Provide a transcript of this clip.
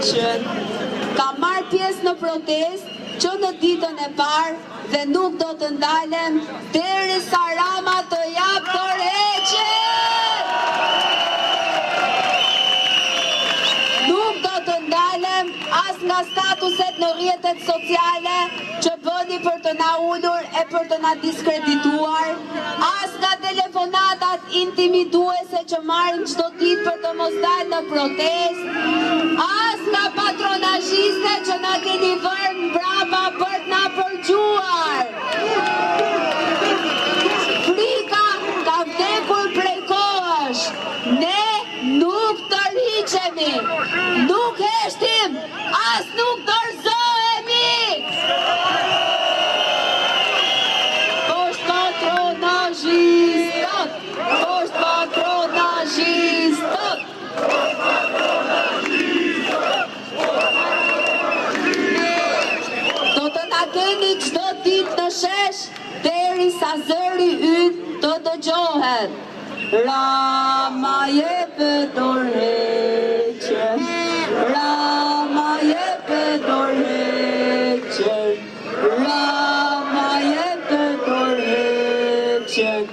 dorëheqën. Ka marrë pjesë në protestë që në ditën e parë dhe nuk do të ndalem derisa Rama të jap dorëheqjen. Nuk do të ndalem as nga statuset në rrjetet sociale që bëni për të na ulur e për të na diskredituar, as nga telefonatat intimiduese që marrim çdo ditë për të mos dalë në protestë, as nga patronazhiste që na keni vënë mbrapa për të na përgjuar. Frika ka vdekur prej kohësh. Ne nuk tërhiqemi, nuk heshtim, as nuk dorëzohemi. Poshtë patronazhistët, poshtë patronazhistët. Do të na keni çdo ditë në shesh derisa zëri yt të dëgjohet. Rama jepë dorëheqjen, Rama jepë dorëheqjen, Rama jepë dorëheqjen.